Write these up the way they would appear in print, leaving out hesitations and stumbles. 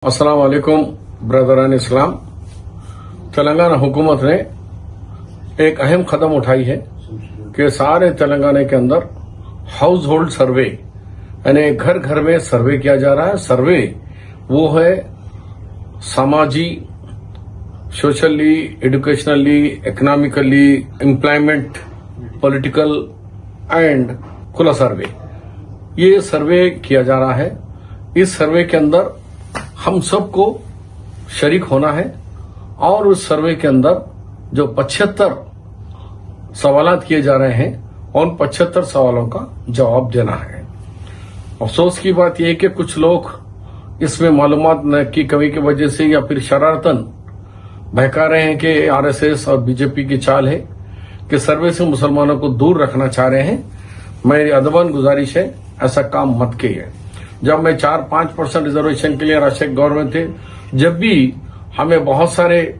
अस्सलाम वालेकुम ब्रदरान इस्लाम। तेलंगाना हुकूमत ने एक अहम कदम उठाई है कि सारे तेलंगाना के अंदर हाउस होल्ड सर्वे यानी घर घर में सर्वे किया जा रहा है। सर्वे वो है सामाजी, socially, educationally, economically, employment, political and खुला सर्वे। ये सर्वे किया जा रहा है। इस सर्वे के अंदर हम सबको शरीक होना है और उस सर्वे के अंदर जो 75 सवालात किए जा रहे हैं उन 75 सवालों का जवाब देना है। अफसोस की बात यह है कि कुछ लोग इसमें मालूमात की कमी की वजह से या फिर शरारतन बहका रहे हैं कि आरएसएस और बीजेपी की चाल है कि सर्वे से मुसलमानों को दूर रखना चाह रहे हैं। मेरी अदबन गुजारिश है, ऐसा काम मत कीजिए। जब मैं 4-5% रिजर्वेशन के लिए राष्ट्रीय गवर्नमेंट थे, जब भी हमें बहुत सारे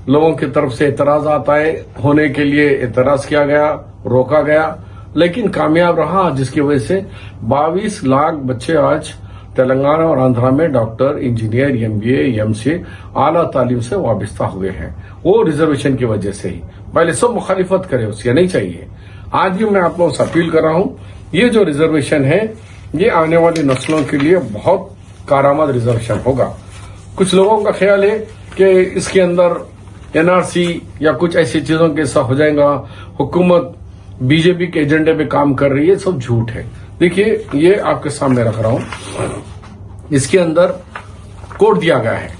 लोगों की तरफ से एतराज आता है, होने के लिए एतराज किया गया, रोका गया, लेकिन कामयाब रहा, जिसकी वजह से 22 लाख बच्चे आज तेलंगाना और आंध्रा में डॉक्टर, इंजीनियर, एमबीए, एमसीए आला तालीम से वाबस्ता हुए हैं। वो रिजर्वेशन की वजह से ही। पहले सब मुखालिफत करे, उसके नहीं चाहिए। आज भी मैं आप लोगों से अपील कर रहा हूं, ये जो रिजर्वेशन है ये आने वाली नस्लों के लिए बहुत कारआमद रिजर्वेशन होगा। कुछ लोगों का ख्याल है कि इसके अंदर एनआरसी या कुछ ऐसी चीजों के साथ हो जाएगा, हुकूमत बीजेपी के एजेंडे पे काम कर रही है, सब झूठ है। देखिए, ये आपके सामने रख रहा हूं। इसके अंदर कोड दिया गया है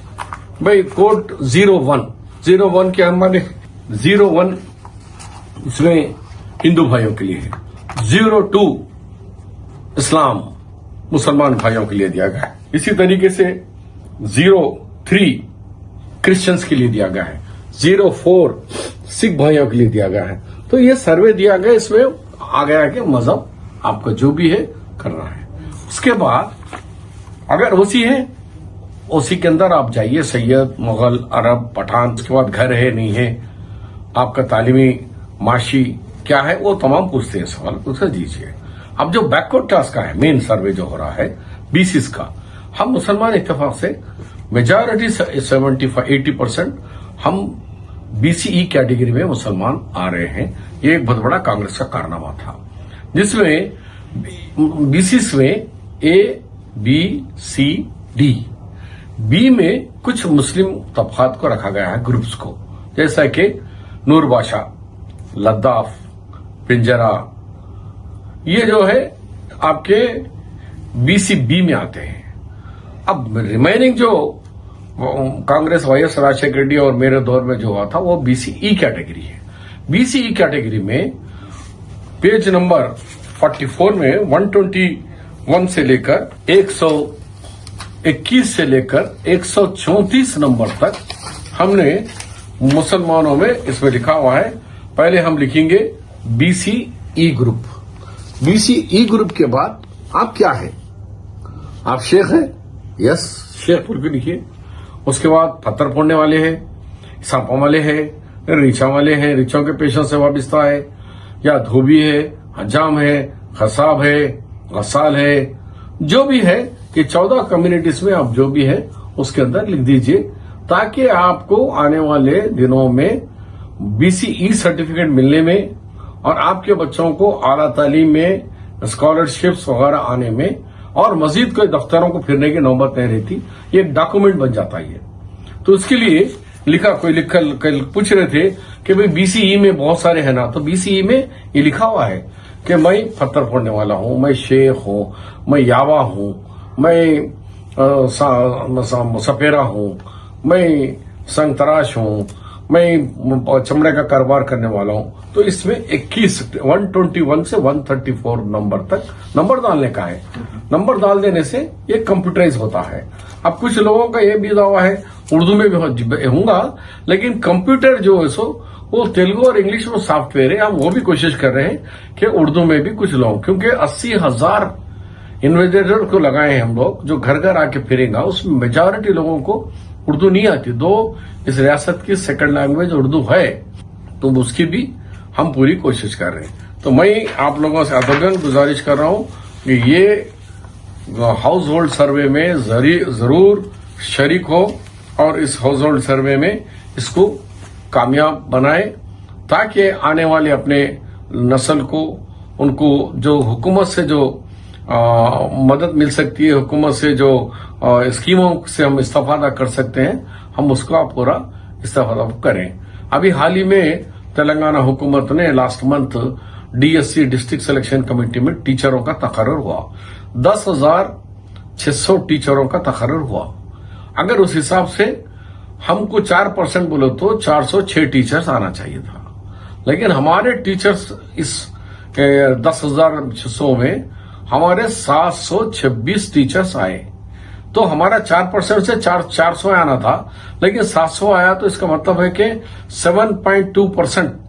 भाई, कोड 01 के हमारे 01 इसमें हिंदू भाइयों के लिए है, 02 इस्लाम मुसलमान भाइयों के लिए दिया गया है। इसी तरीके से 03 क्रिश्चियंस के लिए दिया गया है, 04 सिख भाइयों के लिए दिया गया है। तो ये सर्वे दिया गया, इसमें आ गया कि मजहब आपका जो भी है करना है। उसके बाद अगर ओसी है, ओसी के अंदर आप जाइए, सैयद, मुगल, अरब, पठान, उसके बाद घर है नहीं है, आपका तालीमी माशी क्या है, वो तमाम पूछते हैं सवाल, उससे दीजिए। अब जो बैकवर्ड क्लास का है, मेन सर्वे जो हो रहा है बीसीस का, हम मुसलमान इत्तेफाक से मेजॉरिटी 70-80% हम बीसीई कैटेगरी में मुसलमान आ रहे हैं। ये एक बहुत बड़ा कांग्रेस का कारनामा था, जिसमें बीसीस में ए, बी, सी, डी, बी में कुछ मुस्लिम तबकात को रखा गया है, ग्रुप्स को, जैसा कि नूरबाशा, लद्दाफ, पिंजरा, ये जो है आपके बीसीबी में आते हैं। अब रिमेनिंग जो कांग्रेस, वाईएस राजशेखर रेड्डी और मेरे दौर में जो हुआ था वो बीसीई कैटेगरी है। बीसीई कैटेगरी में पेज नंबर 44 में 121 से लेकर 121 से लेकर 134 नंबर तक हमने मुसलमानों में इसमें लिखा हुआ है। पहले हम लिखेंगे बीसीई ग्रुप। बीसीई ग्रुप के बाद आप क्या है? आप शेख हैं? यस, शेख बोल के लिखिए। उसके बाद पत्थर फोड़ने वाले हैं, सांपों वाले हैं, रीछा वाले हैं, रीछों के पेशों से वाबस्ता है, या धोबी है, हजाम है, खसाब है, गसाल है, जो भी है कि 14 कम्युनिटीज में आप जो भी है उसके अंदर लिख दीजिए, ताकि आपको आने वाले दिनों में बीसीई सर्टिफिकेट मिलने में और आपके बच्चों को आला तालीम में स्कॉलरशिप्स वगैरह आने में और मजीद कोई दफ्तरों को फिरने की नौबत नहीं रहती, ये डॉक्यूमेंट बन जाता है। तो उसके लिए लिखा, कोई कल पूछ रहे थे कि भाई बीसीई में बहुत सारे हैं ना, तो बीसीई में ये लिखा हुआ है कि मैं पत्थर फोड़ने वाला हूं, मैं शेख हूं, मैं यावा हूं, मैं सपेरा हूं, मैं संगतराश हूं, मैं चमड़े का कारोबार करने वाला हूं। तो इसमें 121 से 134 नंबर तक नंबर डालने का है। नंबर डाल देने से ये कंप्यूटराइज होता है। अब कुछ लोगों का ये भी दावा है, उर्दू में भी होगा, लेकिन कंप्यूटर जो है सो वो तेलुगु और इंग्लिश में सॉफ्टवेयर है। हम वो भी कोशिश कर रहे हैं कि उर्दू में भी कुछ लोग, क्योंकि 80,000 इन्वेस्टर को लगाए हैं हम लोग, जो घर घर आके फिरेगा, उसमें मेजॉरिटी लोगों को उर्दू नहीं आती। दो इस रियासत की सेकंड लैंग्वेज उर्दू है, तो उसकी भी हम पूरी कोशिश कर रहे हैं। तो मैं आप लोगों से अदबन गुजारिश कर रहा हूं कि ये हाउस होल्ड सर्वे में जरूर शरीक हो और इस हाउस होल्ड सर्वे में इसको कामयाब बनाए, ताकि आने वाले अपने नस्ल को, उनको जो हुकूमत से जो मदद मिल सकती है, हुकूमत से जो स्कीमों से हम इस्तेफादा कर सकते हैं, हम उसका पूरा इस्तेफादा करें। अभी हाल ही में तेलंगाना हुकूमत ने last month DSC district selection committee में टीचरों का तकर्रुर हुआ। 10,600 टीचरों का तकर्रुर हुआ। अगर उस हिसाब से हमको 4% बोले तो 406 टीचर्स आना चाहिए था, लेकिन हमारे टीचर्स इस 10,600 में हमारे 726 टीचर्स आए। तो हमारा 4% से 400 आना था, लेकिन 700 आया, तो इसका मतलब है कि 7.2%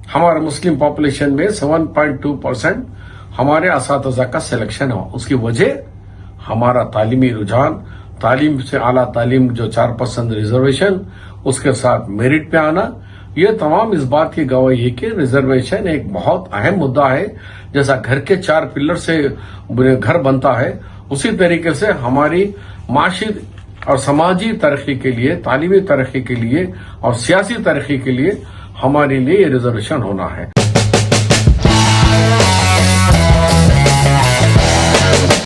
हमारे मुस्लिम पॉपुलेशन में 7.2% हमारे असातिज़ा का सिलेक्शन हो। उसकी वजह हमारा तालीमी रुझान, तालीम से आला तालीम जो 4% रिजर्वेशन, उसके साथ मेरिट पे आना, ये तमाम इस बात की गवाही है कि रिजर्वेशन एक बहुत अहम मुद्दा है। जैसा घर के 4 पिलर से घर बनता है, उसी तरीके से हमारी माशी और समाजी तरक्की के लिए, तालीमी तरक्की के लिए और सियासी तरक्की के लिए हमारे लिए ये रिजर्वेशन होना है।